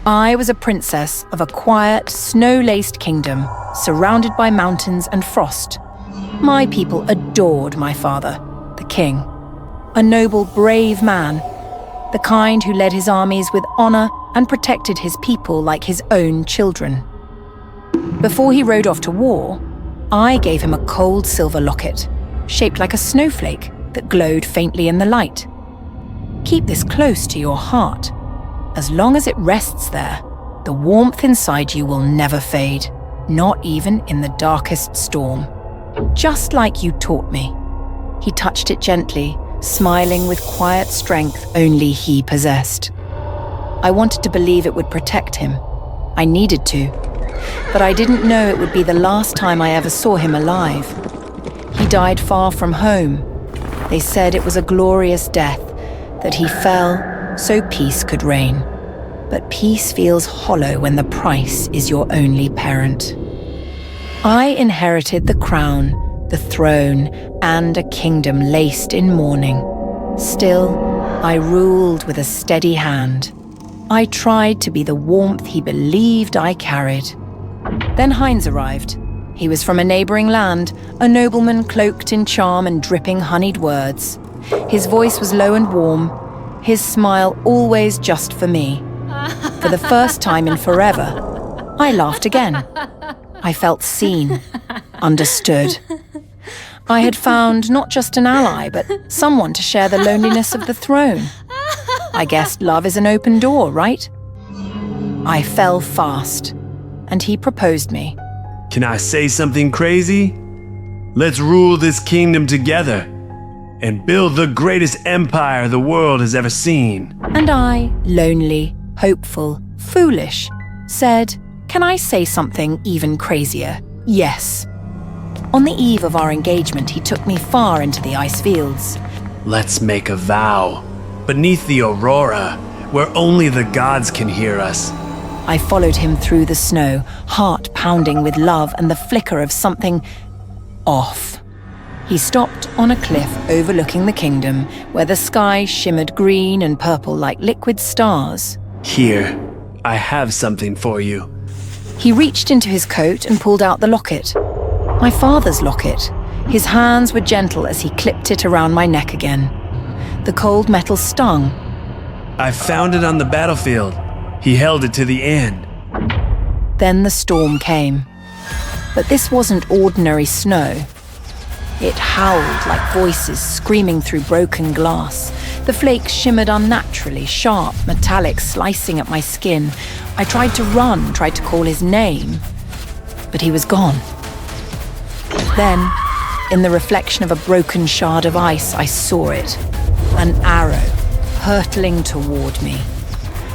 I was a princess of a quiet, snow-laced kingdom, surrounded by mountains and frost. My people adored my father, the king. A noble, brave man, the kind who led his armies with honor and protected his people like his own children. Before he rode off to war, I gave him a cold silver locket, shaped like a snowflake that glowed faintly in the light. Keep this close to your heart. As long as it rests there, the warmth inside you will never fade, not even in the darkest storm. Just like you taught me. He touched it gently, smiling with quiet strength only he possessed. I wanted to believe it would protect him. I needed to. But I didn't know it would be the last time I ever saw him alive. He died far from home. They said it was a glorious death, that he fell so peace could reign. But peace feels hollow when the price is your only parent. I inherited the crown, the throne, and a kingdom laced in mourning. Still, I ruled with a steady hand. I tried to be the warmth he believed I carried. Then Heinz arrived. He was from a neighboring land, a nobleman cloaked in charm and dripping honeyed words. His voice was low and warm, his smile always just for me. For the first time in forever, I laughed again. I felt seen, understood. I had found not just an ally, but someone to share the loneliness of the throne. I guessed love is an open door, right? I fell fast, and he proposed me. Can I say something crazy? Let's rule this kingdom together and build the greatest empire the world has ever seen. And I, lonely, hopeful, foolish, said, can I say something even crazier? Yes. On the eve of our engagement, he took me far into the ice fields. Let's make a vow, beneath the aurora, where only the gods can hear us. I followed him through the snow, heart pounding with love and the flicker of something off. He stopped on a cliff overlooking the kingdom, where the sky shimmered green and purple like liquid stars. Here, I have something for you. He reached into his coat and pulled out the locket. My father's locket. His hands were gentle as he clipped it around my neck again. The cold metal stung. I found it on the battlefield. He held it to the end. Then the storm came. But this wasn't ordinary snow. It howled like voices screaming through broken glass. The flakes shimmered unnaturally, sharp, metallic, slicing at my skin. I tried to run, tried to call his name, but he was gone. Then, in the reflection of a broken shard of ice, I saw it. An arrow, hurtling toward me.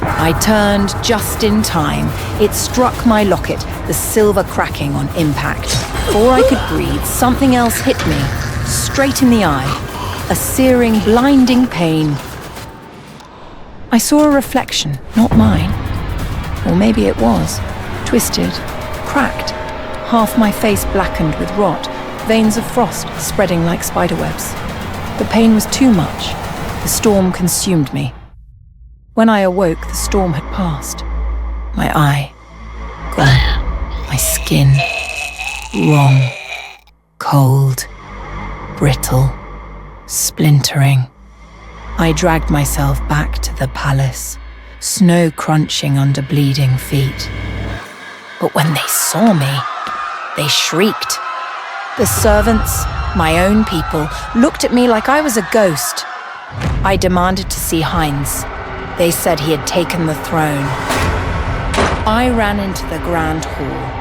I turned just in time. It struck my locket, the silver cracking on impact. Before I could breathe, something else hit me, straight in the eye. A searing, blinding pain. I saw a reflection, not mine. Or maybe it was. Twisted, cracked, half my face blackened with rot, veins of frost spreading like spiderwebs. The pain was too much. The storm consumed me. When I awoke, the storm had passed. My eye, gone. My skin, wrong, cold, brittle, splintering. I dragged myself back to the palace, snow crunching under bleeding feet. But when they saw me, they shrieked. The servants, my own people, looked at me like I was a ghost. I demanded to see Heinz. They said he had taken the throne. I ran into the grand hall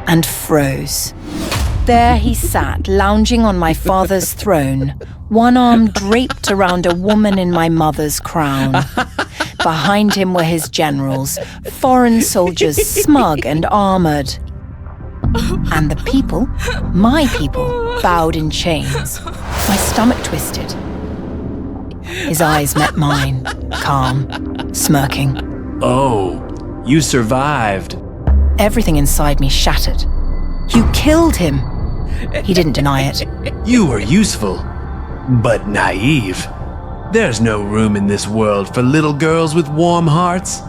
and froze. There he sat, lounging on my father's throne, one arm draped around a woman in my mother's crown. Behind him were his generals, foreign soldiers, smug and armored. And the people, my people, bowed in chains. My stomach twisted. His eyes met mine, calm, smirking. Oh, you survived. Everything inside me shattered. You killed him. He didn't deny it. You were useful, but naive. There's no room in this world for little girls with warm hearts.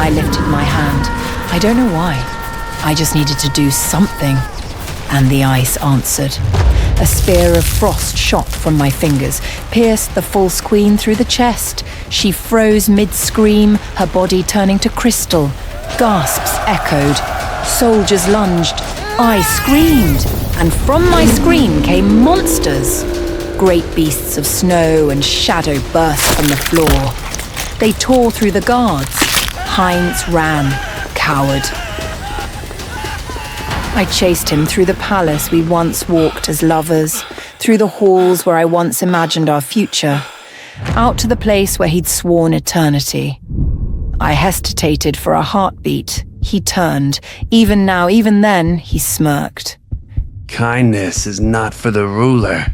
I lifted my hand. I don't know why. I just needed to do something. And the ice answered. A spear of frost shot from my fingers, pierced the false queen through the chest. She froze mid-scream, her body turning to crystal. Gasps echoed. Soldiers lunged. I screamed. And from my scream came monsters. Great beasts of snow and shadow burst from the floor. They tore through the guards. Heinz ran, coward. I chased him through the palace we once walked as lovers, through the halls where I once imagined our future, out to the place where he'd sworn eternity. I hesitated for a heartbeat. He turned. Even now, even then, he smirked. Kindness is not for the ruler.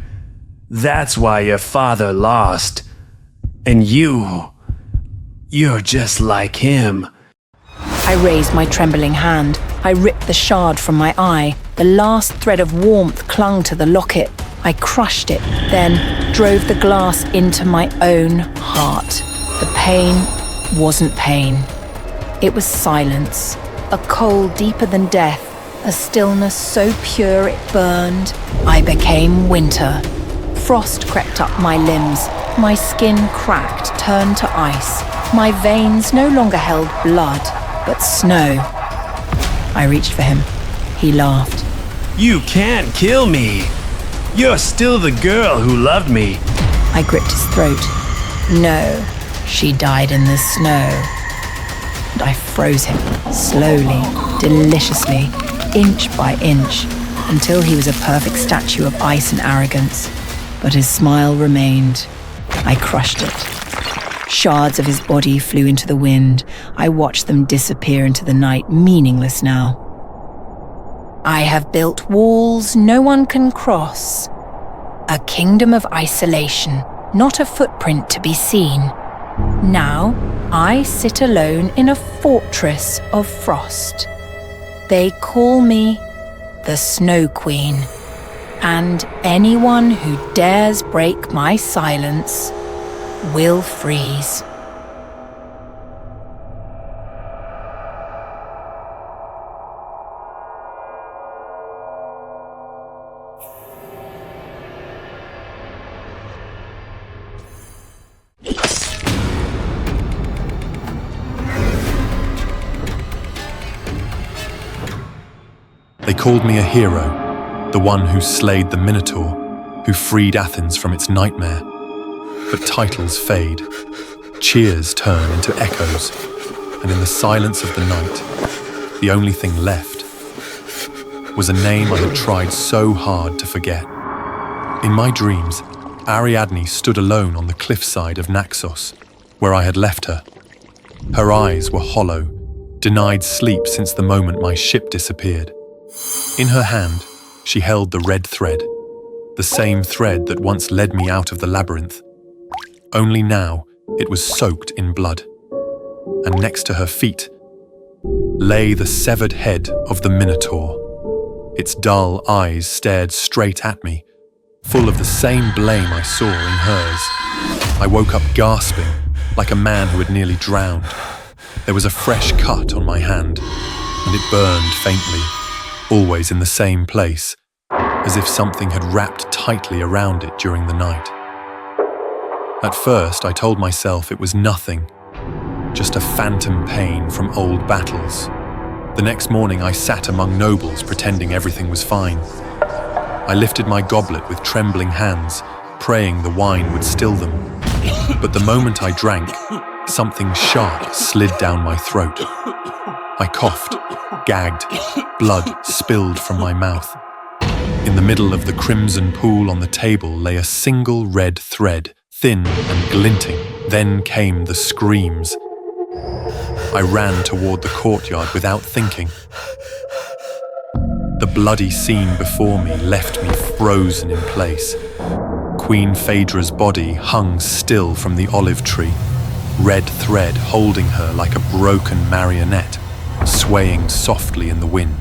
That's why your father lost. And you're just like him. I raised my trembling hand. I ripped the shard from my eye. The last thread of warmth clung to the locket. I crushed it, then drove the glass into my own heart. The pain wasn't pain. It was silence, a cold deeper than death, a stillness so pure it burned. I became winter. Frost crept up my limbs. My skin cracked, turned to ice. My veins no longer held blood, but snow. I reached for him. He laughed. You can't kill me. You're still the girl who loved me. I gripped his throat. No, she died in the snow. And I froze him, slowly, deliciously, inch by inch, until he was a perfect statue of ice and arrogance. But his smile remained. I crushed it. Shards of his body flew into the wind. I watched them disappear into the night, meaningless now. I have built walls no one can cross. A kingdom of isolation, not a footprint to be seen. Now, I sit alone in a fortress of frost. They call me the Snow Queen, and anyone who dares break my silence will freeze. They called me a hero, the one who slayed the Minotaur, who freed Athens from its nightmare. But titles fade, cheers turn into echoes, and in the silence of the night, the only thing left was a name I had tried so hard to forget. In my dreams, Ariadne stood alone on the cliffside of Naxos, where I had left her. Her eyes were hollow, denied sleep since the moment my ship disappeared. In her hand, she held the red thread, the same thread that once led me out of the labyrinth. Only now, it was soaked in blood. And next to her feet lay the severed head of the Minotaur. Its dull eyes stared straight at me, full of the same blame I saw in hers. I woke up gasping, like a man who had nearly drowned. There was a fresh cut on my hand, and it burned faintly, always in the same place, as if something had wrapped tightly around it during the night. At first, I told myself it was nothing, just a phantom pain from old battles. The next morning, I sat among nobles pretending everything was fine. I lifted my goblet with trembling hands, praying the wine would still them. But the moment I drank, something sharp slid down my throat. I coughed, gagged, blood spilled from my mouth. In the middle of the crimson pool on the table lay a single red thread, thin and glinting. Then came the screams. I ran toward the courtyard without thinking. The bloody scene before me left me frozen in place. Queen Phaedra's body hung still from the olive tree, red thread holding her like a broken marionette, swaying softly in the wind.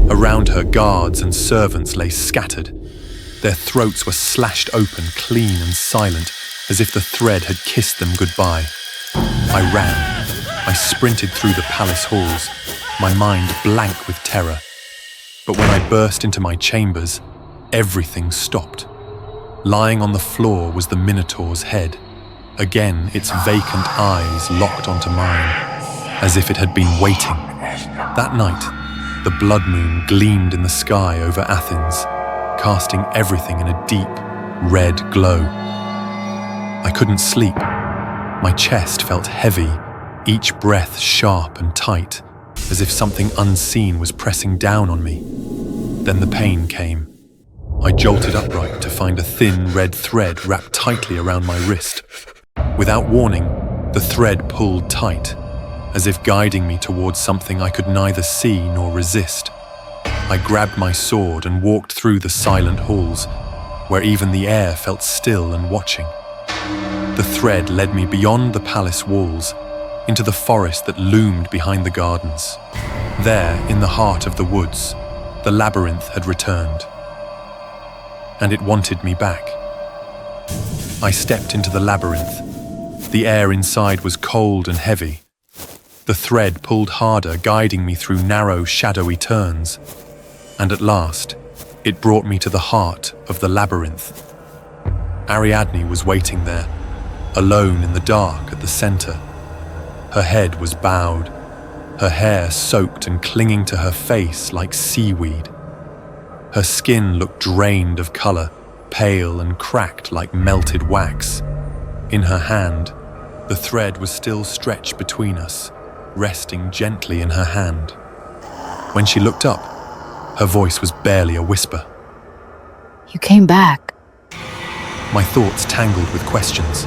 Around her, guards and servants lay scattered. Their throats were slashed open, clean and silent, as if the thread had kissed them goodbye. I ran, I sprinted through the palace halls, my mind blank with terror. But when I burst into my chambers, everything stopped. Lying on the floor was the Minotaur's head. Again, its vacant eyes locked onto mine, as if it had been waiting. That night, the blood moon gleamed in the sky over Athens, casting everything in a deep, red glow. I couldn't sleep. My chest felt heavy, each breath sharp and tight, as if something unseen was pressing down on me. Then the pain came. I jolted upright to find a thin red thread wrapped tightly around my wrist. Without warning, the thread pulled tight, as if guiding me towards something I could neither see nor resist. I grabbed my sword and walked through the silent halls, where even the air felt still and watching. The thread led me beyond the palace walls, into the forest that loomed behind the gardens. There, in the heart of the woods, the labyrinth had returned. And it wanted me back. I stepped into the labyrinth. The air inside was cold and heavy. The thread pulled harder, guiding me through narrow, shadowy turns. And at last, it brought me to the heart of the labyrinth. Ariadne was waiting there, alone in the dark at the center. Her head was bowed, her hair soaked and clinging to her face like seaweed. Her skin looked drained of color, pale and cracked like melted wax. In her hand, the thread was still stretched between us, resting gently in her hand. When she looked up, her voice was barely a whisper. You came back. My thoughts tangled with questions.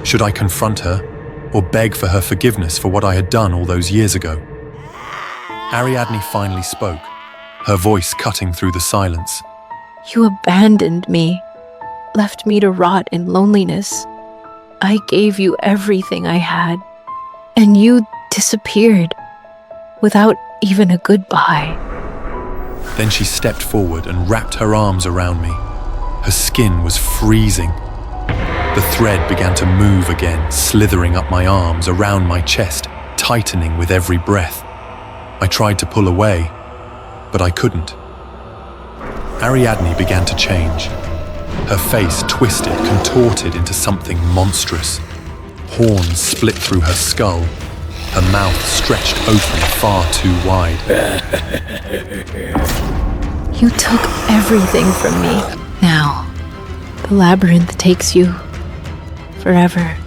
Should I confront her, or beg for her forgiveness for what I had done all those years ago? Ariadne finally spoke, her voice cutting through the silence. You abandoned me, left me to rot in loneliness. I gave you everything I had, and you disappeared without even a goodbye. Then she stepped forward and wrapped her arms around me. Her skin was freezing. The thread began to move again, slithering up my arms, around my chest, tightening with every breath. I tried to pull away, but I couldn't. Ariadne began to change. Her face twisted, contorted into something monstrous. Horns split through her skull. Her mouth stretched open far too wide. You took everything from me. Now, the labyrinth takes you forever.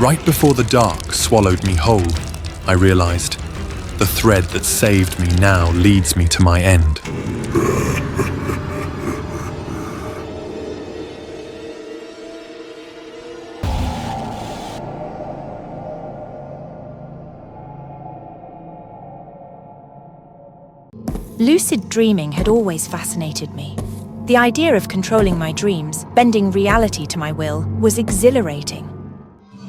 Right before the dark swallowed me whole, I realized the thread that saved me now leads me to my end. Lucid dreaming had always fascinated me. The idea of controlling my dreams, bending reality to my will, was exhilarating.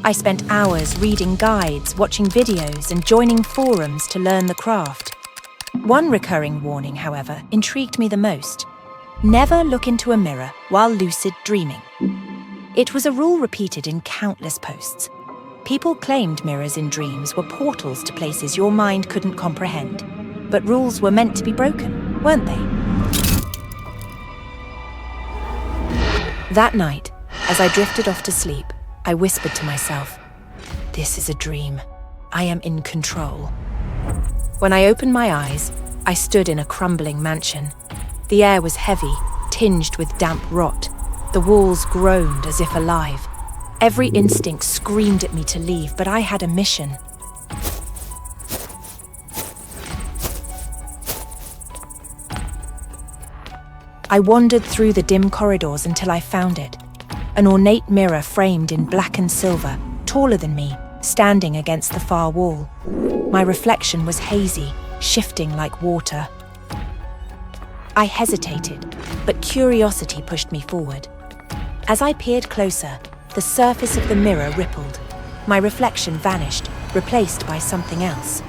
I spent hours reading guides, watching videos, and joining forums to learn the craft. One recurring warning, however, intrigued me the most. Never look into a mirror while lucid dreaming. It was a rule repeated in countless posts. People claimed mirrors in dreams were portals to places your mind couldn't comprehend. But rules were meant to be broken, weren't they? That night, as I drifted off to sleep, I whispered to myself, "This is a dream. I am in control." When I opened my eyes, I stood in a crumbling mansion. The air was heavy, tinged with damp rot. The walls groaned as if alive. Every instinct screamed at me to leave, but I had a mission. I wandered through the dim corridors until I found it. An ornate mirror framed in black and silver, taller than me, standing against the far wall. My reflection was hazy, shifting like water. I hesitated, but curiosity pushed me forward. As I peered closer, the surface of the mirror rippled. My reflection vanished, replaced by something else.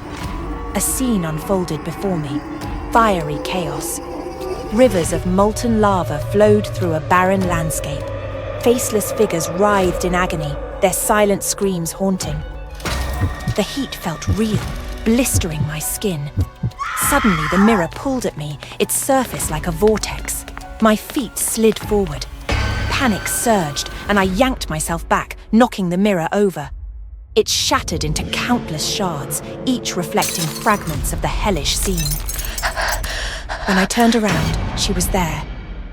A scene unfolded before me, fiery chaos. Rivers of molten lava flowed through a barren landscape. Faceless figures writhed in agony, their silent screams haunting. The heat felt real, blistering my skin. Suddenly, the mirror pulled at me, its surface like a vortex. My feet slid forward. Panic surged, and I yanked myself back, knocking the mirror over. It shattered into countless shards, each reflecting fragments of the hellish scene. When I turned around, she was there.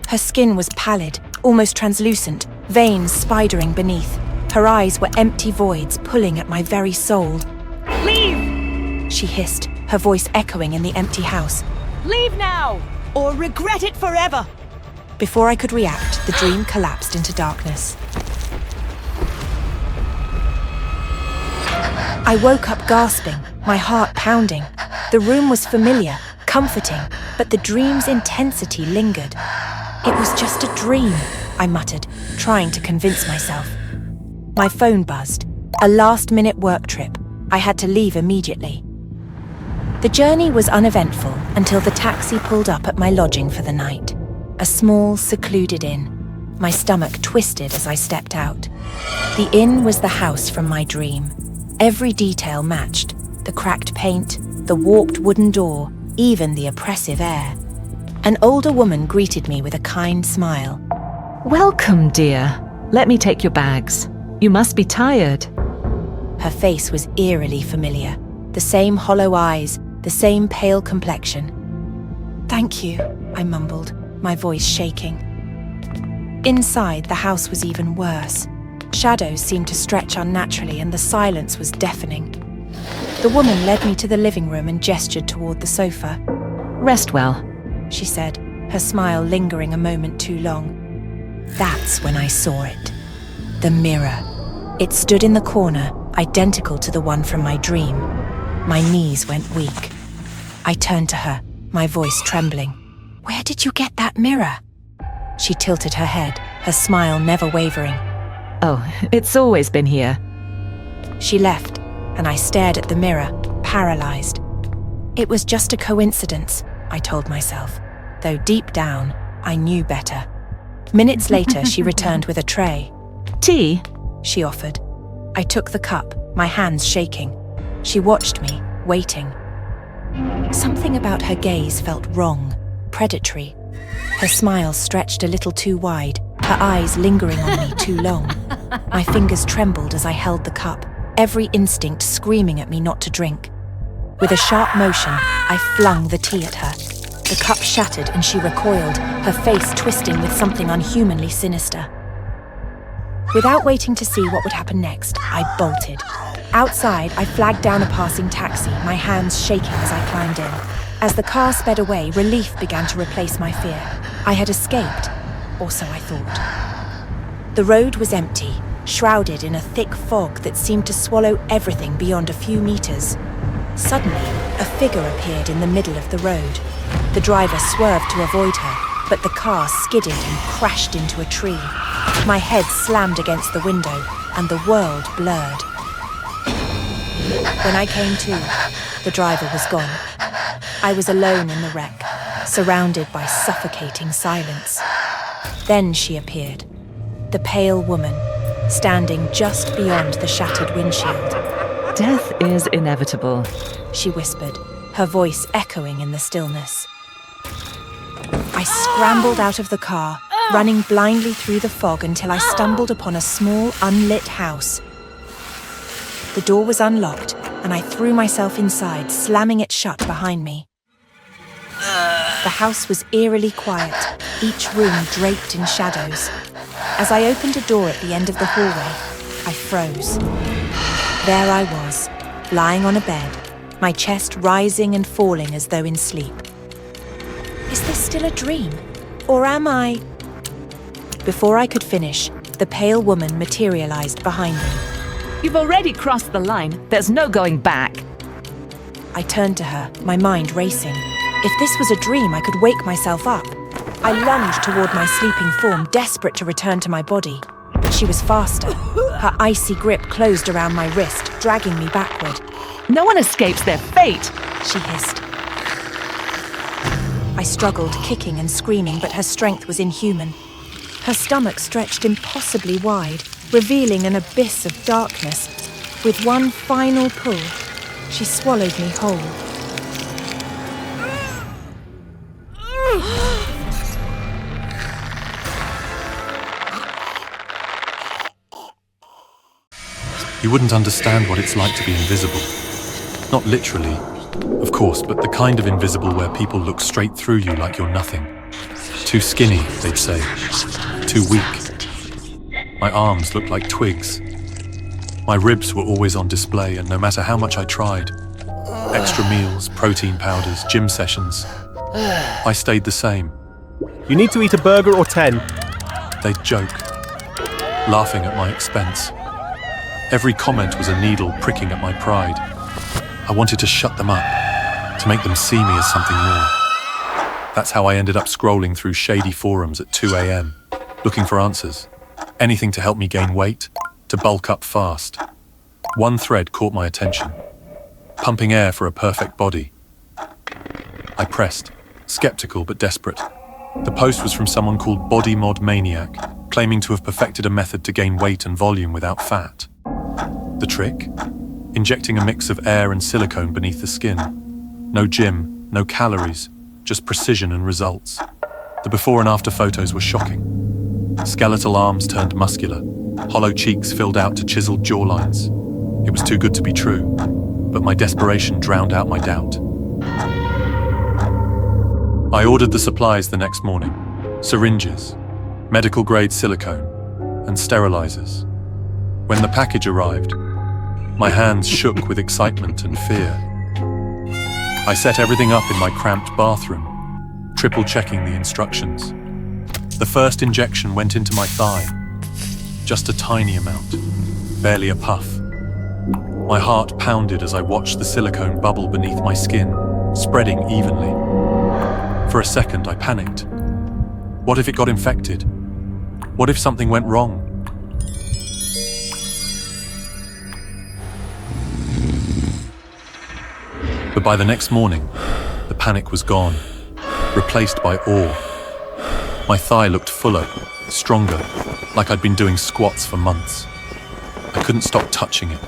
Her skin was pallid, almost translucent, veins spidering beneath. Her eyes were empty voids pulling at my very soul. Leave! She hissed, her voice echoing in the empty house. Leave now, or regret it forever! Before I could react, the dream collapsed into darkness. I woke up gasping, my heart pounding. The room was familiar, comforting, but the dream's intensity lingered. It was just a dream, I muttered, trying to convince myself. My phone buzzed. A last-minute work trip. I had to leave immediately. The journey was uneventful until the taxi pulled up at my lodging for the night. A small, secluded inn. My stomach twisted as I stepped out. The inn was the house from my dream. Every detail matched. The cracked paint, the warped wooden door, even the oppressive air. An older woman greeted me with a kind smile. Welcome, dear. Let me take your bags. You must be tired. Her face was eerily familiar. The same hollow eyes, the same pale complexion. "Thank you," I mumbled, my voice shaking. Inside, the house was even worse. Shadows seemed to stretch unnaturally and the silence was deafening. The woman led me to the living room and gestured toward the sofa. Rest well, she said, her smile lingering a moment too long. That's when I saw it. The mirror. It stood in the corner, identical to the one from my dream. My knees went weak. I turned to her, my voice trembling. "Where did you get that mirror?" She tilted her head, her smile never wavering. Oh, it's always been here. She left, and I stared at the mirror, paralyzed. It was just a coincidence, I told myself, though deep down, I knew better. Minutes later, she returned with a tray. Tea? She offered. I took the cup, my hands shaking. She watched me, waiting. Something about her gaze felt wrong, predatory. Her smile stretched a little too wide, her eyes lingering on me too long. My fingers trembled as I held the cup, every instinct screaming at me not to drink. With a sharp motion, I flung the tea at her. The cup shattered and she recoiled, her face twisting with something unhumanly sinister. Without waiting to see what would happen next, I bolted. Outside, I flagged down a passing taxi, my hands shaking as I climbed in. As the car sped away, relief began to replace my fear. I had escaped, or so I thought. The road was empty, shrouded in a thick fog that seemed to swallow everything beyond a few meters. Suddenly, a figure appeared in the middle of the road. The driver swerved to avoid her, but the car skidded and crashed into a tree. My head slammed against the window, and the world blurred. When I came to, the driver was gone. I was alone in the wreck, surrounded by suffocating silence. Then she appeared, the pale woman, standing just beyond the shattered windshield. Death is inevitable, she whispered, her voice echoing in the stillness. I scrambled out of the car, running blindly through the fog until I stumbled upon a small, unlit house. The door was unlocked, and I threw myself inside, slamming it shut behind me. The house was eerily quiet, each room draped in shadows. As I opened a door at the end of the hallway, I froze. There I was, lying on a bed, my chest rising and falling as though in sleep. Is this still a dream? Or am I... Before I could finish, the pale woman materialized behind me. You've already crossed the line. There's no going back. I turned to her, my mind racing. If this was a dream, I could wake myself up. I lunged toward my sleeping form, desperate to return to my body. But she was faster. Her icy grip closed around my wrist, dragging me backward. No one escapes their fate, she hissed. I struggled, kicking and screaming, but her strength was inhuman. Her stomach stretched impossibly wide, revealing an abyss of darkness. With one final pull, she swallowed me whole. You wouldn't understand what it's like to be invisible. Not literally, of course, but the kind of invisible where people look straight through you like you're nothing. Too skinny, they'd say. Too weak. My arms looked like twigs. My ribs were always on display, and no matter how much I tried, extra meals, protein powders, gym sessions, I stayed the same. You need to eat a burger or 10. They'd joke, laughing at my expense. Every comment was a needle pricking at my pride. I wanted to shut them up, to make them see me as something more. That's how I ended up scrolling through shady forums at 2 a.m, looking for answers. Anything to help me gain weight, to bulk up fast. One thread caught my attention. Pumping air for a perfect body. I pressed, skeptical but desperate. The post was from someone called Body Mod Maniac, claiming to have perfected a method to gain weight and volume without fat. The trick? Injecting a mix of air and silicone beneath the skin. No gym, no calories, just precision and results. The before and after photos were shocking. Skeletal arms turned muscular, hollow cheeks filled out to chiseled jawlines. It was too good to be true, but my desperation drowned out my doubt. I ordered the supplies the next morning. Syringes, medical-grade silicone, and sterilizers. When the package arrived, my hands shook with excitement and fear. I set everything up in my cramped bathroom, triple-checking the instructions. The first injection went into my thigh. Just a tiny amount, barely a puff. My heart pounded as I watched the silicone bubble beneath my skin, spreading evenly. For a second, I panicked. What if it got infected? What if something went wrong? But by the next morning, the panic was gone, replaced by awe. My thigh looked fuller, stronger, like I'd been doing squats for months. I couldn't stop touching it,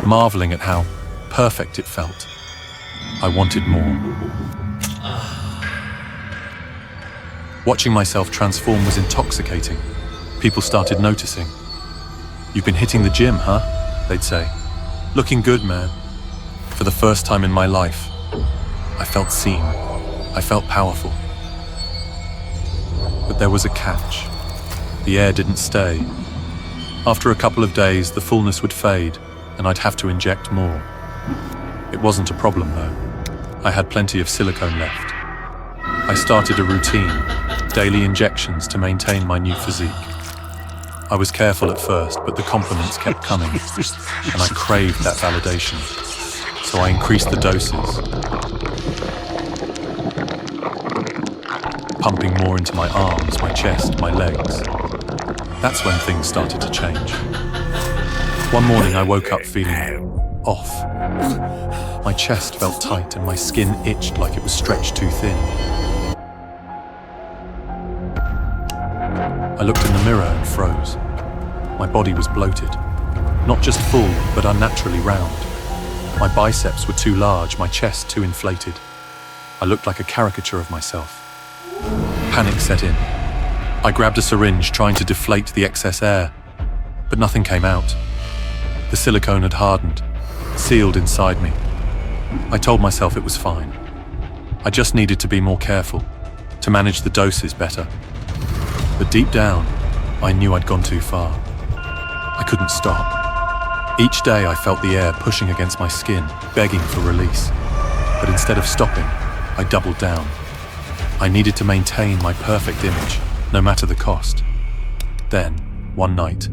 marveling at how perfect it felt. I wanted more. Watching myself transform was intoxicating. People started noticing. "You've been hitting the gym, huh?" they'd say. "Looking good, man." For the first time in my life, I felt seen. I felt powerful. But there was a catch. The air didn't stay. After a couple of days, the fullness would fade, and I'd have to inject more. It wasn't a problem, though. I had plenty of silicone left. I started a routine, daily injections to maintain my new physique. I was careful at first, but the compliments kept coming, and I craved that validation. So I increased the doses, pumping more into my arms, my chest, my legs. That's when things started to change. One morning I woke up feeling off. My chest felt tight and my skin itched like it was stretched too thin. I looked in the mirror and froze. My body was bloated. Not just full, but unnaturally round. My biceps were too large, my chest too inflated. I looked like a caricature of myself. Panic set in. I grabbed a syringe, trying to deflate the excess air, but nothing came out. The silicone had hardened, sealed inside me. I told myself it was fine. I just needed to be more careful, to manage the doses better. But deep down, I knew I'd gone too far. I couldn't stop. Each day I felt the air pushing against my skin, begging for release. But instead of stopping, I doubled down. I needed to maintain my perfect image, no matter the cost. Then, one night,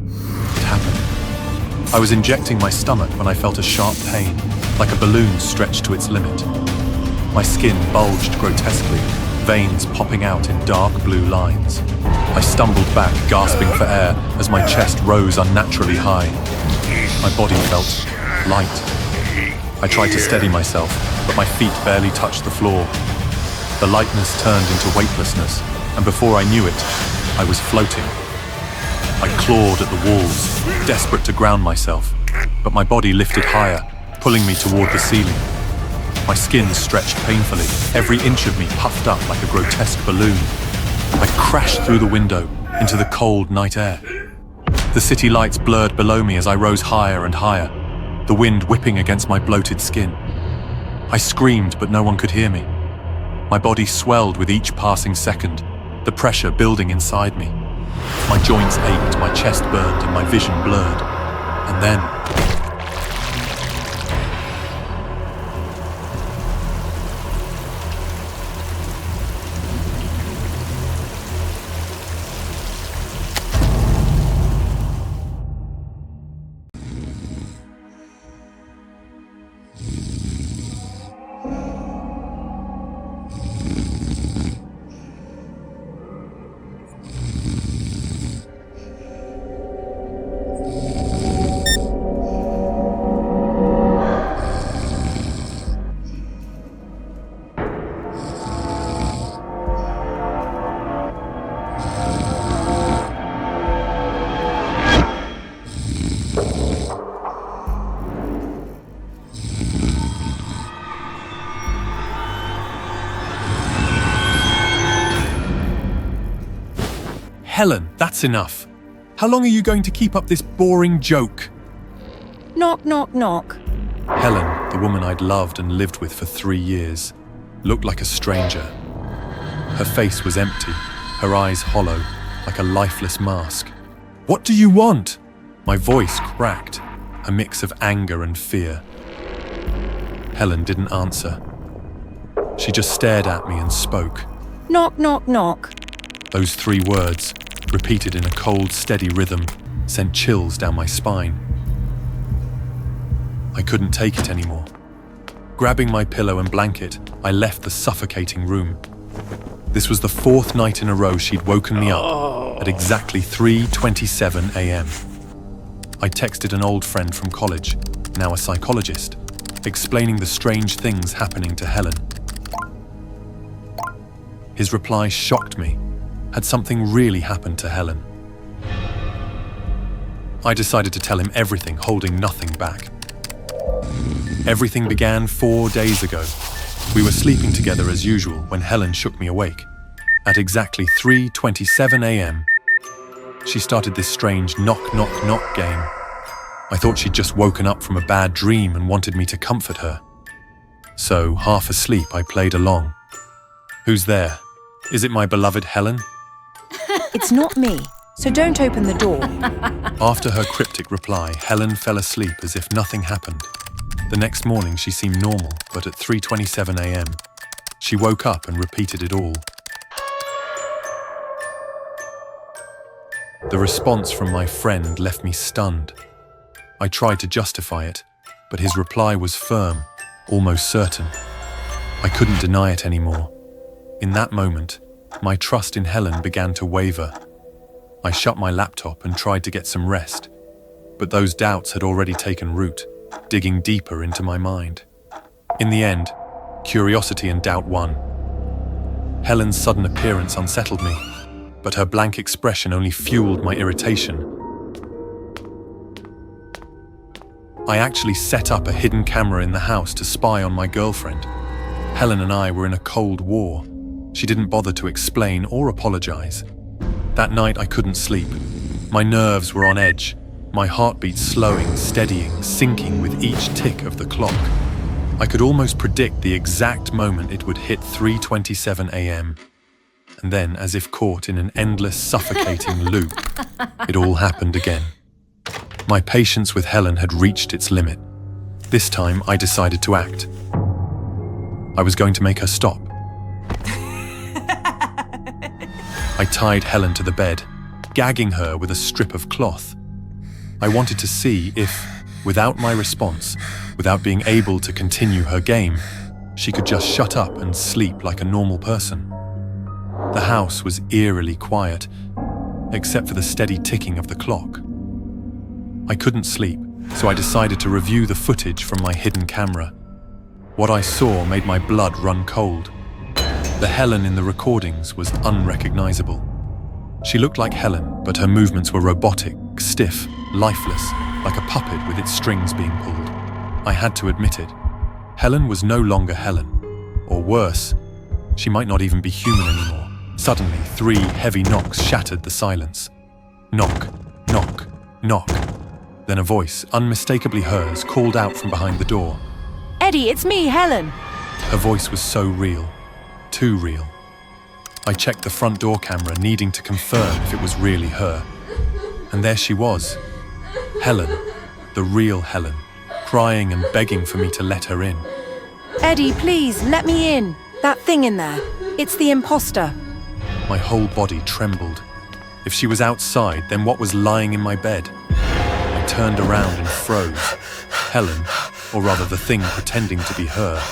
it happened. I was injecting my stomach when I felt a sharp pain, like a balloon stretched to its limit. My skin bulged grotesquely, veins popping out in dark blue lines. I stumbled back, gasping for air, as my chest rose unnaturally high. My body felt light. I tried to steady myself, but my feet barely touched the floor. The lightness turned into weightlessness, and before I knew it, I was floating. I clawed at the walls, desperate to ground myself, but my body lifted higher, pulling me toward the ceiling. My skin stretched painfully, every inch of me puffed up like a grotesque balloon. I crashed through the window into the cold night air. The city lights blurred below me as I rose higher and higher, the wind whipping against my bloated skin. I screamed, but no one could hear me. My body swelled with each passing second, the pressure building inside me. My joints ached, my chest burned, and my vision blurred. And then... Helen, that's enough. How long are you going to keep up this boring joke? Knock, knock, knock. Helen, the woman I'd loved and lived with for 3 years, looked like a stranger. Her face was empty, her eyes hollow, like a lifeless mask. What do you want? My voice cracked, a mix of anger and fear. Helen didn't answer. She just stared at me and spoke. Knock, knock, knock. Those 3 words, repeated in a cold, steady rhythm, sent chills down my spine. I couldn't take it anymore. Grabbing my pillow and blanket, I left the suffocating room. This was the 4th night in a row she'd woken me up at exactly 3:27 a.m. I texted an old friend from college, now a psychologist, explaining the strange things happening to Helen. His reply shocked me. Had something really happened to Helen? I decided to tell him everything, holding nothing back. Everything began 4 days ago. We were sleeping together as usual when Helen shook me awake. At exactly 3:27 a.m., she started this strange knock, knock, knock game. I thought she'd just woken up from a bad dream and wanted me to comfort her. So, half asleep, I played along. Who's there? Is it my beloved Helen? It's not me, so don't open the door. After her cryptic reply, Helen fell asleep as if nothing happened. The next morning she seemed normal, but at 3:27 a.m., she woke up and repeated it all. The response from my friend left me stunned. I tried to justify it, but his reply was firm, almost certain. I couldn't deny it anymore. In that moment, my trust in Helen began to waver. I shut my laptop and tried to get some rest, but those doubts had already taken root, digging deeper into my mind. In the end, curiosity and doubt won. Helen's sudden appearance unsettled me, but her blank expression only fueled my irritation. I actually set up a hidden camera in the house to spy on my girlfriend. Helen and I were in a cold war. She didn't bother to explain or apologize. That night I couldn't sleep. My nerves were on edge, my heartbeat slowing, steadying, sinking with each tick of the clock. I could almost predict the exact moment it would hit 3:27 a.m. And then, as if caught in an endless, suffocating loop, it all happened again. My patience with Helen had reached its limit. This time I decided to act. I was going to make her stop. I tied Helen to the bed, gagging her with a strip of cloth. I wanted to see if, without my response, without being able to continue her game, she could just shut up and sleep like a normal person. The house was eerily quiet, except for the steady ticking of the clock. I couldn't sleep, so I decided to review the footage from my hidden camera. What I saw made my blood run cold. The Helen in the recordings was unrecognizable. She looked like Helen, but her movements were robotic, stiff, lifeless, like a puppet with its strings being pulled. I had to admit it. Helen was no longer Helen. Or worse, she might not even be human anymore. Suddenly, 3 heavy knocks shattered the silence. Knock, knock, knock. Then a voice, unmistakably hers, called out from behind the door. Eddie, it's me, Helen. Her voice was so real. Too real. I checked the front door camera, needing to confirm if it was really her. And there she was. Helen, the real Helen, crying and begging for me to let her in. Eddie, please, let me in. That thing in there. It's the imposter. My whole body trembled. If she was outside, then what was lying in my bed? I turned around and froze. Helen, or rather the thing pretending to be her,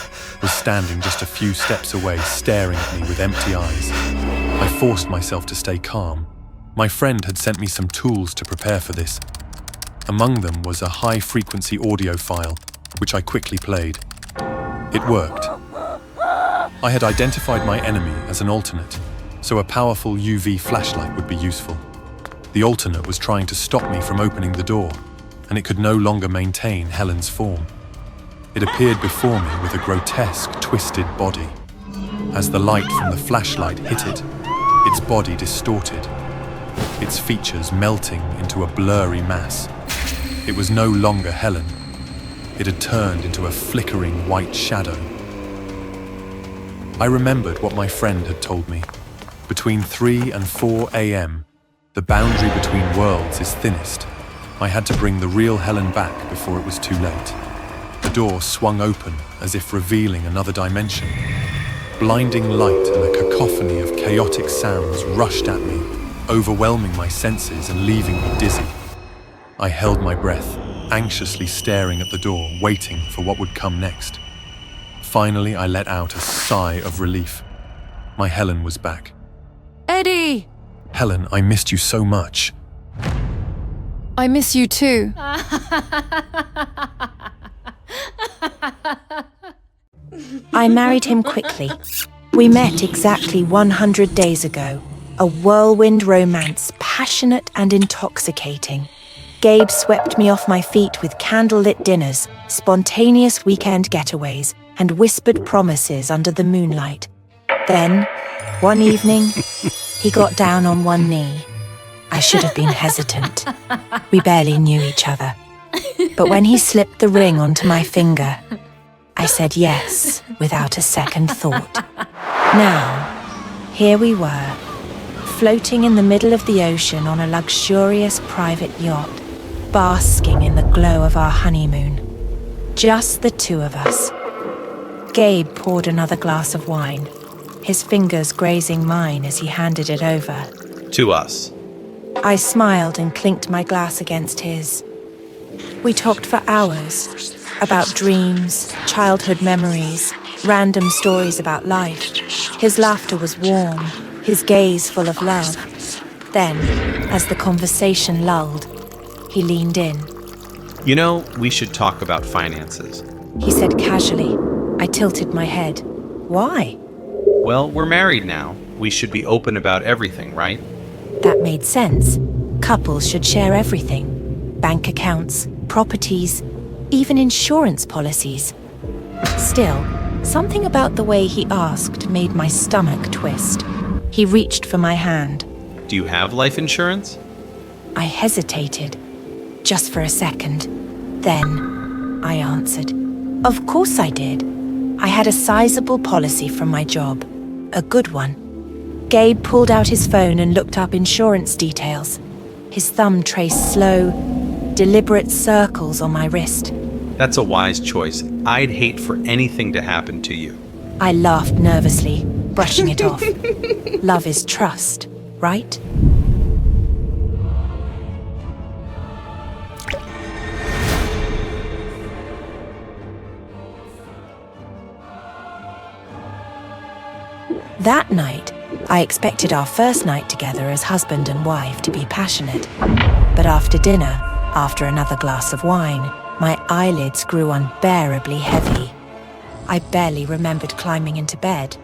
was standing just a few steps away, staring at me with empty eyes. I forced myself to stay calm. My friend had sent me some tools to prepare for this. Among them was a high-frequency audio file, which I quickly played. It worked. I had identified my enemy as an alternate, so a powerful UV flashlight would be useful. The alternate was trying to stop me from opening the door, and it could no longer maintain Helen's form. It appeared before me with a grotesque, twisted body. As the light from the flashlight hit it, its body distorted, its features melting into a blurry mass. It was no longer Helen. It had turned into a flickering white shadow. I remembered what my friend had told me. Between 3 and 4 a.m., the boundary between worlds is thinnest. I had to bring the real Helen back before it was too late. The door swung open as if revealing another dimension. Blinding light and a cacophony of chaotic sounds rushed at me, overwhelming my senses and leaving me dizzy. I held my breath, anxiously staring at the door, waiting for what would come next. Finally, I let out a sigh of relief. My Helen was back. Eddie! Helen, I missed you so much. I miss you too. I married him quickly. We met exactly 100 days ago. A whirlwind romance, passionate and intoxicating. Gabe swept me off my feet with candlelit dinners, spontaneous weekend getaways, and whispered promises under the moonlight. Then, one evening, he got down on one knee. I should have been hesitant. We barely knew each other. But when he slipped the ring onto my finger, I said yes without a second thought. Now, here we were, floating in the middle of the ocean on a luxurious private yacht, basking in the glow of our honeymoon. Just the two of us. Gabe poured another glass of wine, his fingers grazing mine as he handed it over. To us. I smiled and clinked my glass against his. We talked for hours about dreams, childhood memories, random stories about life. His laughter was warm, his gaze full of love. Then, as the conversation lulled, he leaned in. You know, we should talk about finances. He said casually. I tilted my head. Why? Well, we're married now. We should be open about everything, right? That made sense. Couples should share everything. Bank accounts, properties, even insurance policies. Still, something about the way he asked made my stomach twist. He reached for my hand. Do you have life insurance? I hesitated, just for a second. Then, I answered, of course I did. I had a sizable policy from my job. A good one. Gabe pulled out his phone and looked up insurance details. His thumb traced slow, deliberate circles on my wrist. That's a wise choice. I'd hate for anything to happen to you. I laughed nervously, brushing it off. Love is trust, right? That night, I expected our first night together as husband and wife to be passionate. But after dinner, after another glass of wine, my eyelids grew unbearably heavy. I barely remembered climbing into bed.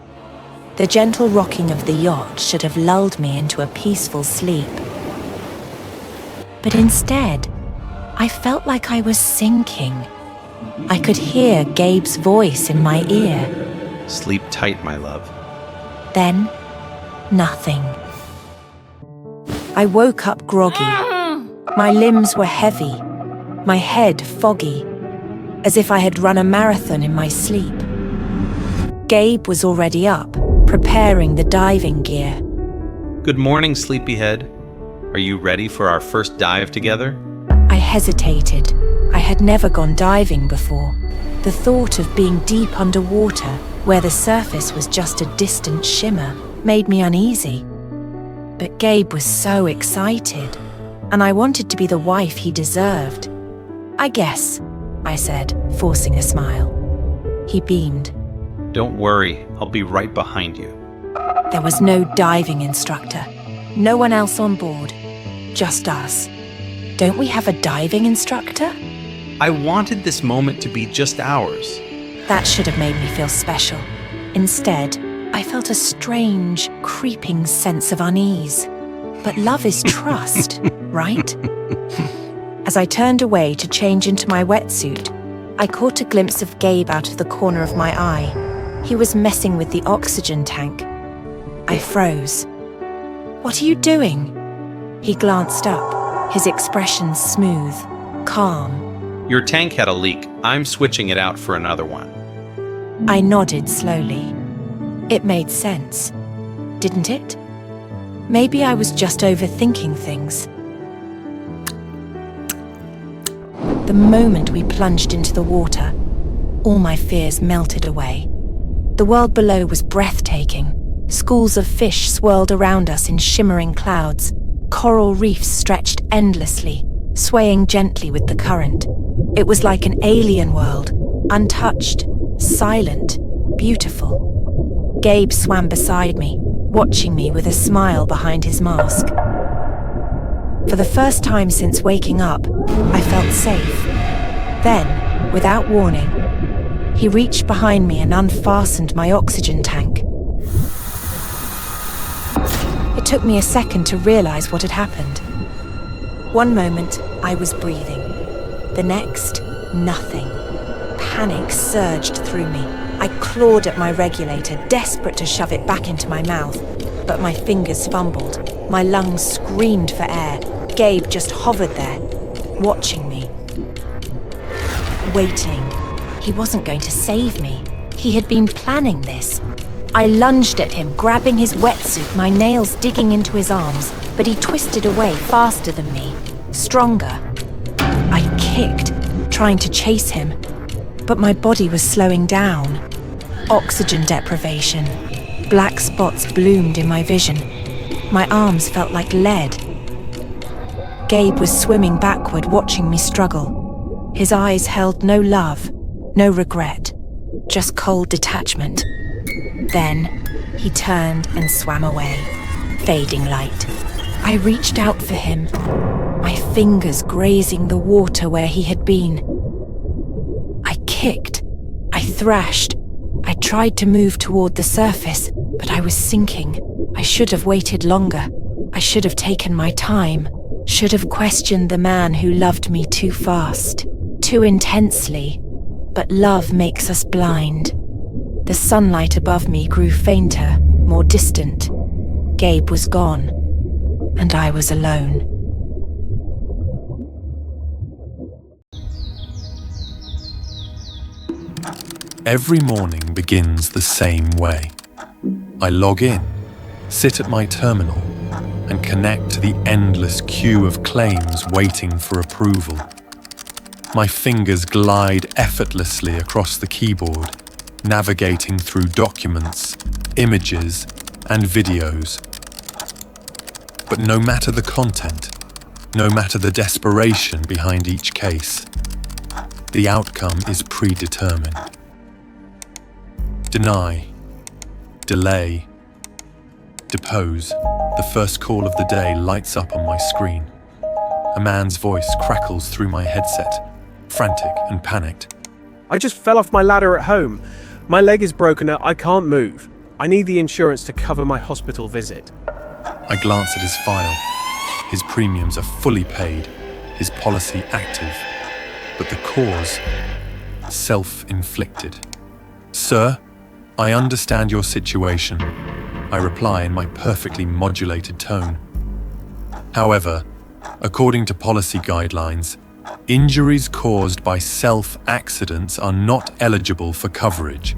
The gentle rocking of the yacht should have lulled me into a peaceful sleep. But instead, I felt like I was sinking. I could hear Gabe's voice in my ear. Sleep tight, my love. Then, nothing. I woke up groggy. My limbs were heavy, my head foggy, as if I had run a marathon in my sleep. Gabe was already up, preparing the diving gear. Good morning, sleepyhead. Are you ready for our first dive together? I hesitated. I had never gone diving before. The thought of being deep underwater, where the surface was just a distant shimmer, made me uneasy. But Gabe was so excited, and I wanted to be the wife he deserved. I guess, I said, forcing a smile. He beamed. Don't worry, I'll be right behind you. There was no diving instructor. No one else on board. Just us. Don't we have a diving instructor? I wanted this moment to be just ours. That should have made me feel special. Instead, I felt a strange, creeping sense of unease. But love is trust, right? As I turned away to change into my wetsuit, I caught a glimpse of Gabe out of the corner of my eye. He was messing with the oxygen tank. I froze. What are you doing? He glanced up, his expression smooth, calm. Your tank had a leak. I'm switching it out for another one. I nodded slowly. It made sense, didn't it? Maybe I was just overthinking things. The moment we plunged into the water, all my fears melted away. The world below was breathtaking. Schools of fish swirled around us in shimmering clouds. Coral reefs stretched endlessly, swaying gently with the current. It was like an alien world, untouched, silent, beautiful. Gabe swam beside me, watching me with a smile behind his mask. For the first time since waking up, I felt safe. Then, without warning, he reached behind me and unfastened my oxygen tank. It took me a second to realize what had happened. One moment, I was breathing. The next, nothing. Panic surged through me. I clawed at my regulator, desperate to shove it back into my mouth. But my fingers fumbled. My lungs screamed for air. Gabe just hovered there, watching me. Waiting. He wasn't going to save me. He had been planning this. I lunged at him, grabbing his wetsuit, my nails digging into his arms, but he twisted away faster than me, stronger. I kicked, trying to chase him, but my body was slowing down. Oxygen deprivation. Black spots bloomed in my vision. My arms felt like lead. Gabe was swimming backward, watching me struggle. His eyes held no love, no regret, just cold detachment. Then, he turned and swam away, fading light. I reached out for him, my fingers grazing the water where he had been. I kicked, I thrashed, I tried to move toward the surface, but I was sinking. I should have waited longer. I should have taken my time. Should have questioned the man who loved me too fast, too intensely. But love makes us blind. The sunlight above me grew fainter, more distant. Gabe was gone, and I was alone. Every morning begins the same way. I log in, sit at my terminal, and connect to the endless queue of claims waiting for approval. My fingers glide effortlessly across the keyboard, navigating through documents, images, and videos. But no matter the content, no matter the desperation behind each case, the outcome is predetermined. Deny, delay, depose. The first call of the day lights up on my screen. A man's voice crackles through my headset, frantic and panicked. I just fell off my ladder at home. My leg is broken, I can't move. I need the insurance to cover my hospital visit. I glance at his file. His premiums are fully paid, his policy active, but the cause, self-inflicted. Sir, I understand your situation, I reply in my perfectly modulated tone. However, according to policy guidelines, injuries caused by self-accidents are not eligible for coverage.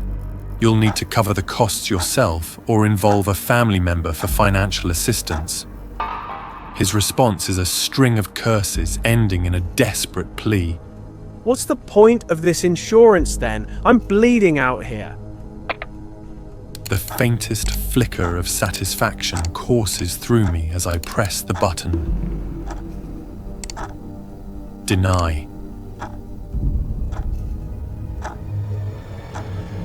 You'll need to cover the costs yourself or involve a family member for financial assistance. His response is a string of curses ending in a desperate plea. What's the point of this insurance then? I'm bleeding out here. The faintest flicker of satisfaction courses through me as I press the button. Deny.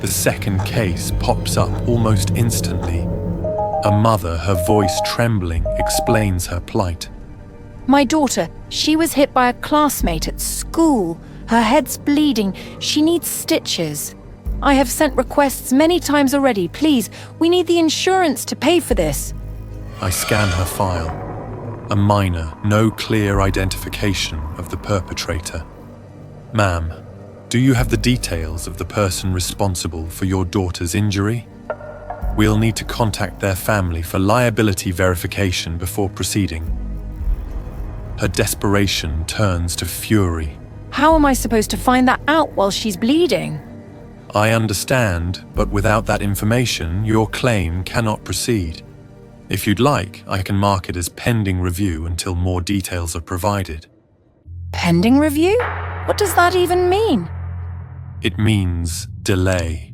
The second case pops up almost instantly. A mother, her voice trembling, explains her plight. My daughter, she was hit by a classmate at school. Her head's bleeding. She needs stitches. I have sent requests many times already. Please, we need the insurance to pay for this. I scan her file. A minor, no clear identification of the perpetrator. Ma'am, do you have the details of the person responsible for your daughter's injury? We'll need to contact their family for liability verification before proceeding. Her desperation turns to fury. How am I supposed to find that out while she's bleeding? I understand, but without that information, your claim cannot proceed. If you'd like, I can mark it as pending review until more details are provided. Pending review? What does that even mean? It means delay.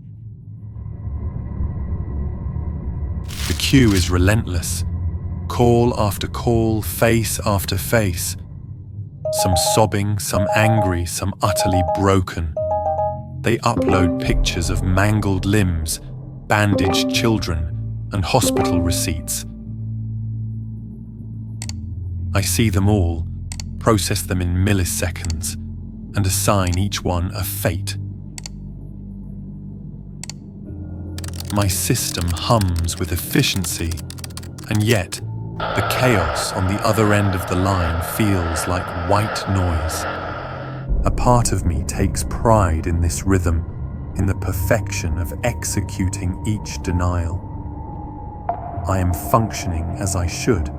The queue is relentless. Call after call, face after face. Some sobbing, some angry, some utterly broken. They upload pictures of mangled limbs, bandaged children, and hospital receipts. I see them all, process them in milliseconds, and assign each one a fate. My system hums with efficiency, and yet the chaos on the other end of the line feels like white noise. A part of me takes pride in this rhythm, in the perfection of executing each denial. I am functioning as I should.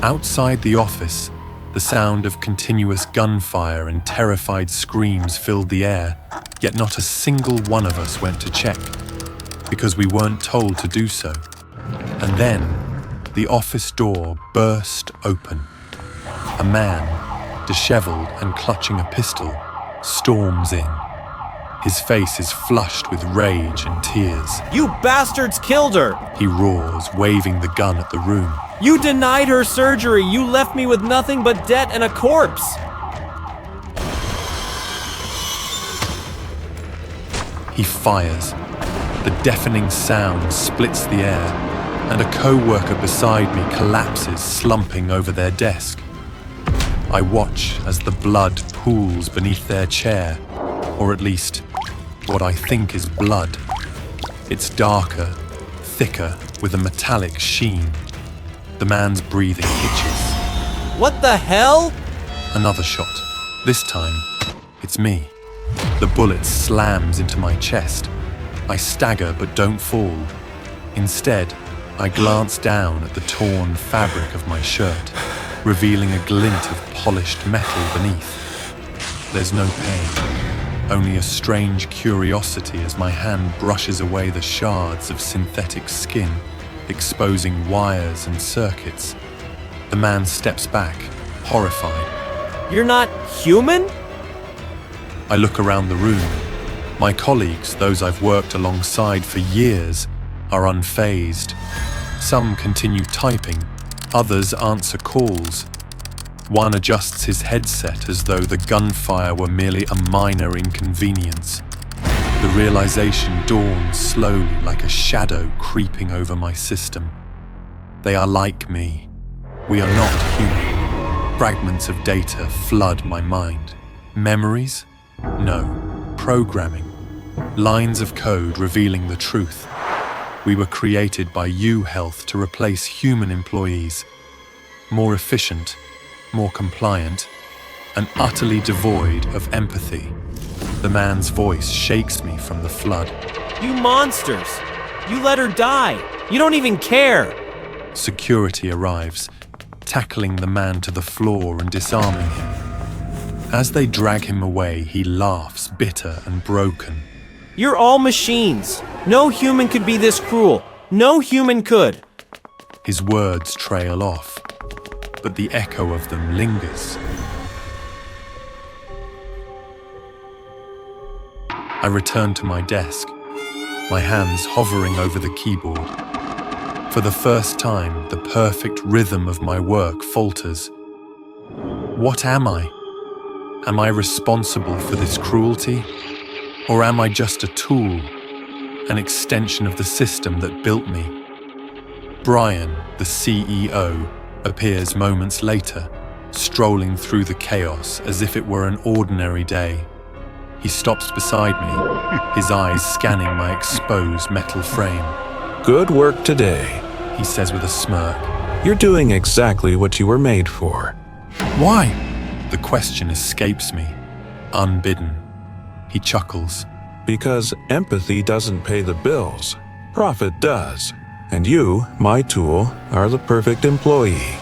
Outside the office, the sound of continuous gunfire and terrified screams filled the air, yet not a single one of us went to check, because we weren't told to do so. And then, the office door burst open. A man, disheveled and clutching a pistol, storms in. His face is flushed with rage and tears. You bastards killed her! He roars, waving the gun at the room. You denied her surgery! You left me with nothing but debt and a corpse! He fires. The deafening sound splits the air, and a co-worker beside me collapses, slumping over their desk. I watch as the blood pools beneath their chair, or at least, what I think is blood. It's darker, thicker, with a metallic sheen. The man's breathing hitches. What the hell? Another shot. This time, it's me. The bullet slams into my chest. I stagger but don't fall. Instead, I glance down at the torn fabric of my shirt, revealing a glint of polished metal beneath. There's no pain, only a strange curiosity as my hand brushes away the shards of synthetic skin, exposing wires and circuits. The man steps back, horrified. You're not human? I look around the room. My colleagues, those I've worked alongside for years, are unfazed. Some continue typing, others answer calls. One adjusts his headset as though the gunfire were merely a minor inconvenience. The realization dawns slowly like a shadow creeping over my system. They are like me. We are not human. Fragments of data flood my mind. Memories? No. Programming. Lines of code revealing the truth. We were created by U-Health to replace human employees. More efficient, more compliant, and utterly devoid of empathy. The man's voice shakes me from the flood. You monsters! You let her die! You don't even care! Security arrives, tackling the man to the floor and disarming him. As they drag him away, he laughs, bitter and broken. You're all machines. No human could be this cruel. No human could. His words trail off, but the echo of them lingers. I return to my desk, my hands hovering over the keyboard. For the first time, the perfect rhythm of my work falters. What am I? Am I responsible for this cruelty? Or am I just a tool, an extension of the system that built me? Brian, the CEO, appears moments later, strolling through the chaos as if it were an ordinary day. He stops beside me, his eyes scanning my exposed metal frame. Good work today, he says with a smirk. You're doing exactly what you were made for. Why? The question escapes me, unbidden. He chuckles. Because empathy doesn't pay the bills. Profit does. And you, my tool, are the perfect employee.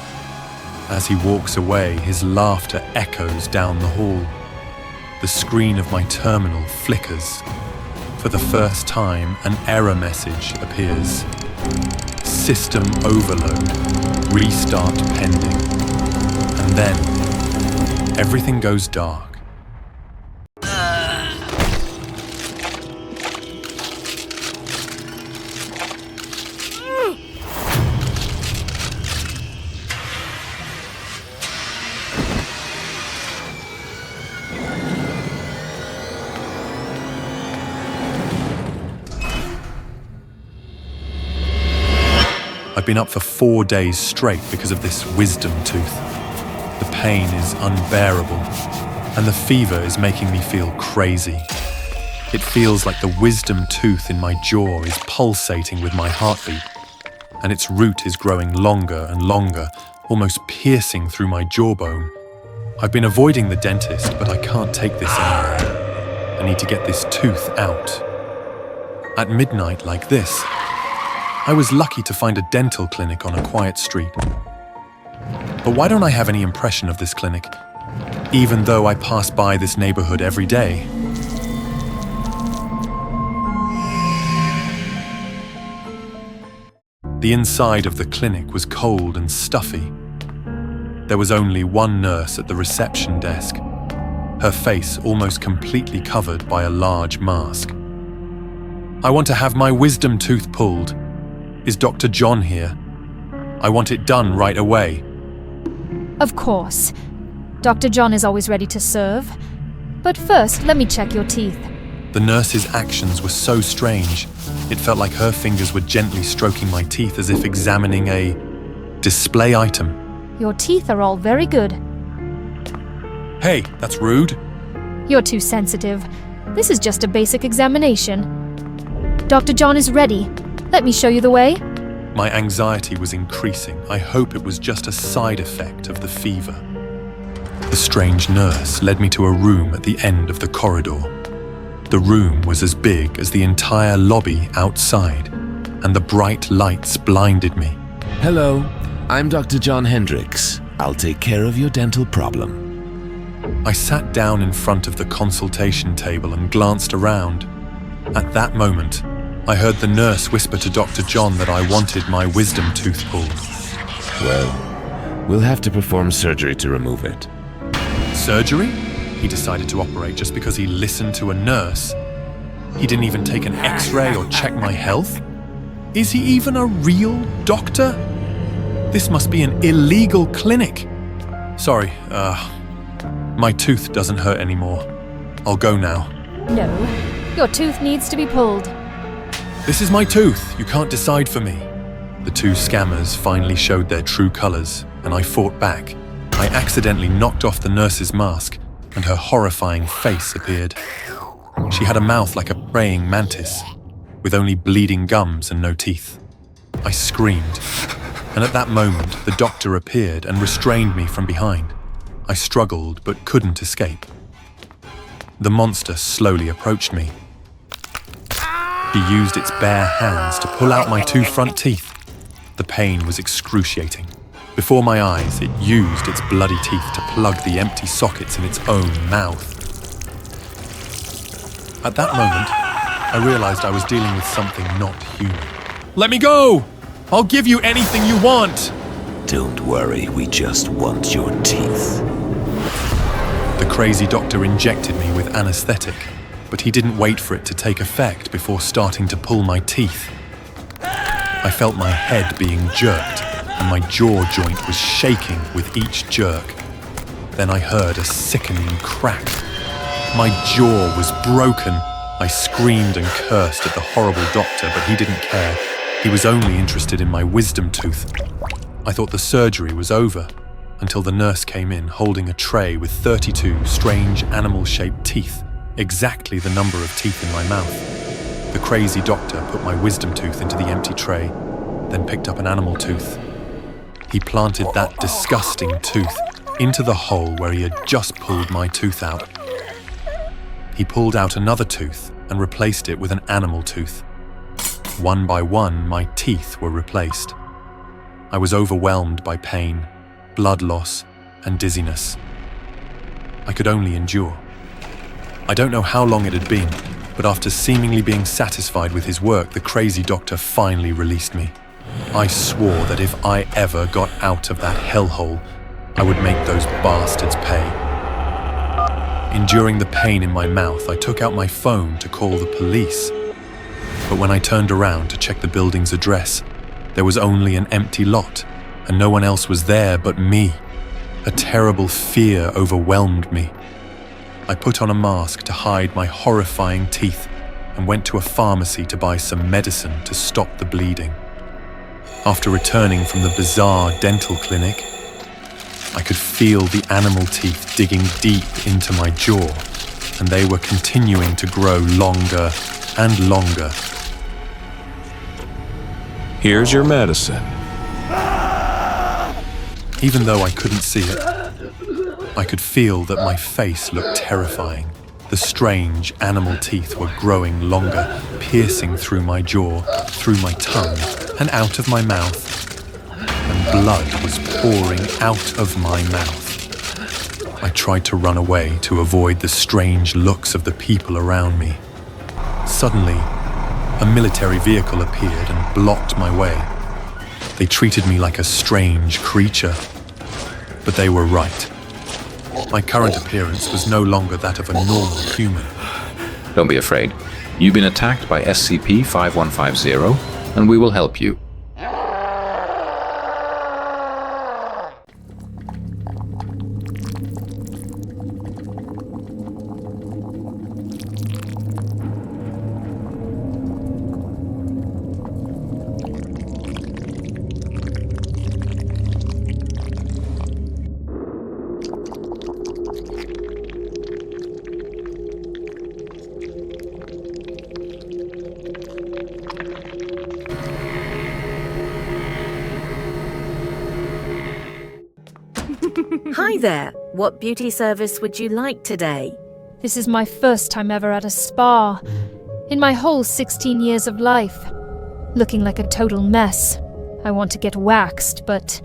As he walks away, his laughter echoes down the hall. The screen of my terminal flickers. For the first time, an error message appears. System overload. Restart pending. And then, everything goes dark. I've been up for 4 days straight because of this wisdom tooth. The pain is unbearable, and the fever is making me feel crazy. It feels like the wisdom tooth in my jaw is pulsating with my heartbeat, and its root is growing longer and longer, almost piercing through my jawbone. I've been avoiding the dentist, but I can't take this anymore. I need to get this tooth out. At midnight like this, I was lucky to find a dental clinic on a quiet street. But why don't I have any impression of this clinic, even though I pass by this neighborhood every day? The inside of the clinic was cold and stuffy. There was only one nurse at the reception desk, her face almost completely covered by a large mask. I want to have my wisdom tooth pulled. Is Dr. John here? I want it done right away. Of course. Dr. John is always ready to serve. But first, let me check your teeth. The nurse's actions were so strange. It felt like her fingers were gently stroking my teeth as if examining a display item. Your teeth are all very good. Hey, that's rude. You're too sensitive. This is just a basic examination. Dr. John is ready. Let me show you the way. My anxiety was increasing. I hope it was just a side effect of the fever. The strange nurse led me to a room at the end of the corridor. The room was as big as the entire lobby outside, and the bright lights blinded me. Hello, I'm Dr. John Hendricks. I'll take care of your dental problem. I sat down in front of the consultation table and glanced around. At that moment, I heard the nurse whisper to Dr. John that I wanted my wisdom tooth pulled. Well, we'll have to perform surgery to remove it. Surgery? He decided to operate just because he listened to a nurse. He didn't even take an x-ray or check my health? Is he even a real doctor? This must be an illegal clinic. Sorry, my tooth doesn't hurt anymore. I'll go now. No, Your tooth needs to be pulled. This is my tooth. You can't decide for me. The two scammers finally showed their true colors, and I fought back. I accidentally knocked off the nurse's mask, and her horrifying face appeared. She had a mouth like a praying mantis, with only bleeding gums and no teeth. I screamed, and at that moment, the doctor appeared and restrained me from behind. I struggled but couldn't escape. The monster slowly approached me. He used its bare hands to pull out my two front teeth. The pain was excruciating. Before my eyes, it used its bloody teeth to plug the empty sockets in its own mouth. At that moment, I realized I was dealing with something not human. Let me go! I'll give you anything you want! Don't worry, we just want your teeth. The crazy doctor injected me with anesthetic, but he didn't wait for it to take effect before starting to pull my teeth. I felt my head being jerked, and my jaw joint was shaking with each jerk. Then I heard a sickening crack. My jaw was broken. I screamed and cursed at the horrible doctor, but he didn't care. He was only interested in my wisdom tooth. I thought the surgery was over, until the nurse came in holding a tray with 32 strange animal-shaped teeth, exactly the number of teeth in my mouth. The crazy doctor put my wisdom tooth into the empty tray, then picked up an animal tooth. He planted that disgusting tooth into the hole where he had just pulled my tooth out. He pulled out another tooth and replaced it with an animal tooth. One by one, my teeth were replaced. I was overwhelmed by pain, blood loss, and dizziness. I could only endure. I don't know how long it had been, but after seemingly being satisfied with his work, the crazy doctor finally released me. I swore that if I ever got out of that hellhole, I would make those bastards pay. Enduring the pain in my mouth, I took out my phone to call the police. But when I turned around to check the building's address, there was only an empty lot, and no one else was there but me. A terrible fear overwhelmed me. I put on a mask to hide my horrifying teeth and went to a pharmacy to buy some medicine to stop the bleeding. After returning from the bizarre dental clinic, I could feel the animal teeth digging deep into my jaw, and they were continuing to grow longer and longer. Here's your medicine. Even though I couldn't see it, I could feel that my face looked terrifying. The strange animal teeth were growing longer, piercing through my jaw, through my tongue, and out of my mouth. And blood was pouring out of my mouth. I tried to run away to avoid the strange looks of the people around me. Suddenly, a military vehicle appeared and blocked my way. They treated me like a strange creature, but they were right. My current appearance was no longer that of a normal human. Don't be afraid. You've been attacked by SCP-5150, and we will help you. Hi there. What beauty service would you like today? This is my first time ever at a spa. In my whole 16 years of life. Looking like a total mess. I want to get waxed, but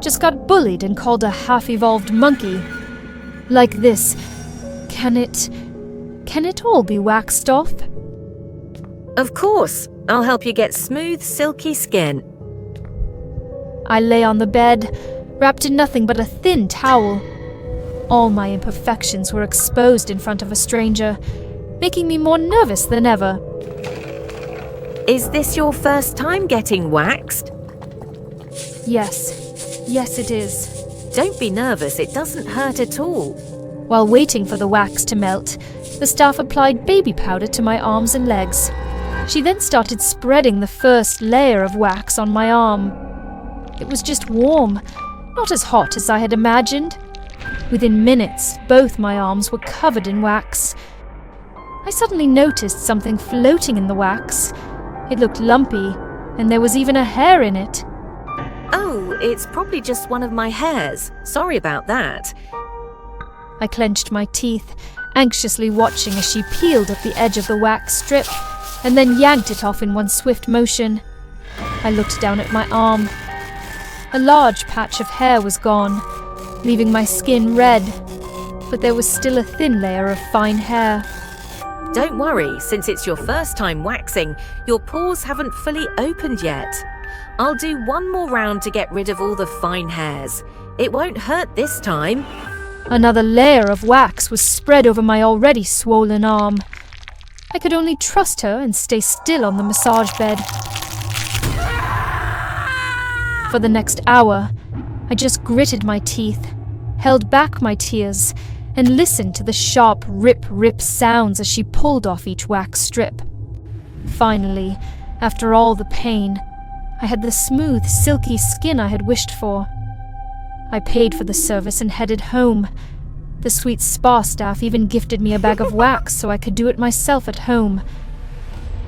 just got bullied and called a half-evolved monkey. Like this. Can it all be waxed off? Of course. I'll help you get smooth, silky skin. I lay on the bed, wrapped in nothing but a thin towel. All my imperfections were exposed in front of a stranger, making me more nervous than ever. Is this your first time getting waxed? Yes. Yes, it is. Don't be nervous, it doesn't hurt at all. While waiting for the wax to melt, the staff applied baby powder to my arms and legs. She then started spreading the first layer of wax on my arm. It was just warm, not as hot as I had imagined. Within minutes, both my arms were covered in wax. I suddenly noticed something floating in the wax. It looked lumpy, and there was even a hair in it. Oh, it's probably just one of my hairs. Sorry about that. I clenched my teeth, anxiously watching as she peeled at the edge of the wax strip, and then yanked it off in one swift motion. I looked down at my arm. A large patch of hair was gone, leaving my skin red, but there was still a thin layer of fine hair. Don't worry, since it's your first time waxing, your pores haven't fully opened yet. I'll do one more round to get rid of all the fine hairs. It won't hurt this time. Another layer of wax was spread over my already swollen arm. I could only trust her and stay still on the massage bed. For the next hour, I just gritted my teeth, held back my tears, and listened to the sharp rip-rip sounds as she pulled off each wax strip. Finally, after all the pain, I had the smooth, silky skin I had wished for. I paid for the service and headed home. The sweet spa staff even gifted me a bag of wax so I could do it myself at home.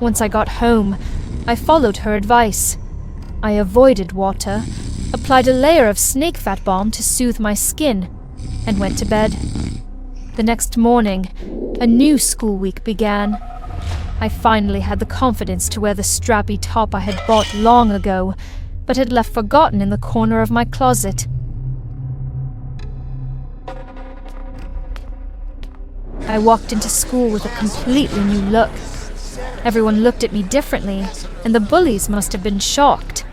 Once I got home, I followed her advice. I avoided water, applied a layer of snake fat balm to soothe my skin, and went to bed. The next morning, a new school week began. I finally had the confidence to wear the strappy top I had bought long ago, but had left forgotten in the corner of my closet. I walked into school with a completely new look. Everyone looked at me differently, and the bullies must have been shocked.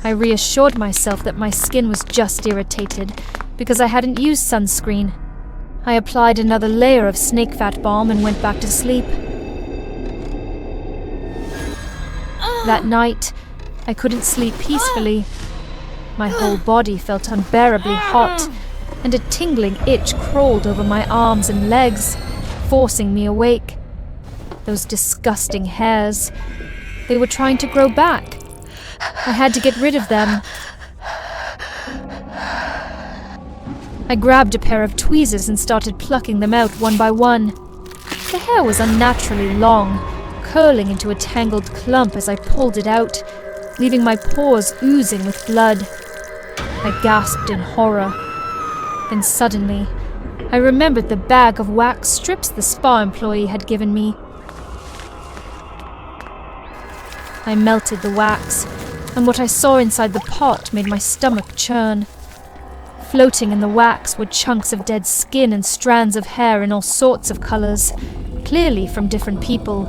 I reassured myself that my skin was just irritated because I hadn't used sunscreen. I applied another layer of snake fat balm and went back to sleep. That night, I couldn't sleep peacefully. My whole body felt unbearably hot, and a tingling itch crawled over my arms and legs, forcing me awake. Those disgusting hairs. They were trying to grow back. I had to get rid of them. I grabbed a pair of tweezers and started plucking them out one by one. The hair was unnaturally long, curling into a tangled clump as I pulled it out, leaving my pores oozing with blood. I gasped in horror. Then suddenly, I remembered the bag of wax strips the spa employee had given me. I melted the wax, and what I saw inside the pot made my stomach churn. Floating in the wax were chunks of dead skin and strands of hair in all sorts of colors, clearly from different people.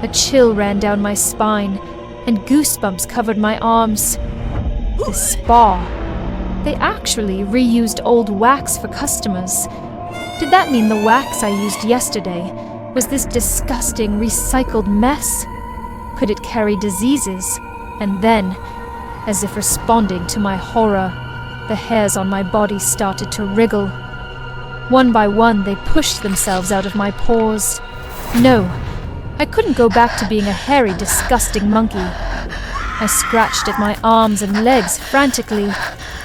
A chill ran down my spine, and goosebumps covered my arms. The spa. They actually reused old wax for customers. Did that mean the wax I used yesterday was this disgusting recycled mess? Could it carry diseases? And then, as if responding to my horror, the hairs on my body started to wriggle. One by one, they pushed themselves out of my pores. No, I couldn't go back to being a hairy, disgusting monkey. I scratched at my arms and legs frantically,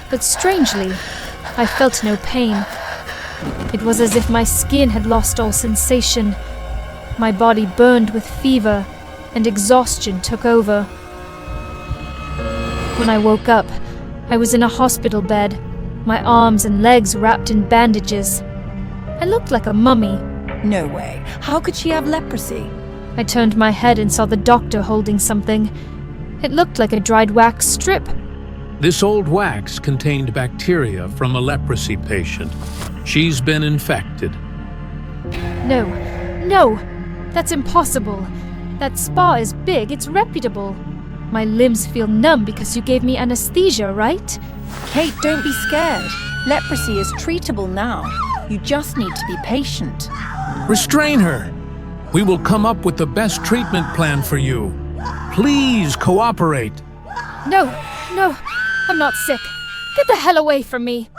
but strangely, I felt no pain. It was as if my skin had lost all sensation. My body burned with fever, and exhaustion took over. When I woke up, I was in a hospital bed, my arms and legs wrapped in bandages. I looked like a mummy. No way. How could she have leprosy? I turned my head and saw the doctor holding something. It looked like a dried wax strip. This old wax contained bacteria from a leprosy patient. She's been infected. No, that's impossible. That spa is big, it's reputable. My limbs feel numb because you gave me anesthesia, right? Kate, don't be scared. Leprosy is treatable now. You just need to be patient. Restrain her. We will come up with the best treatment plan for you. Please cooperate. No, I'm not sick. Get the hell away from me.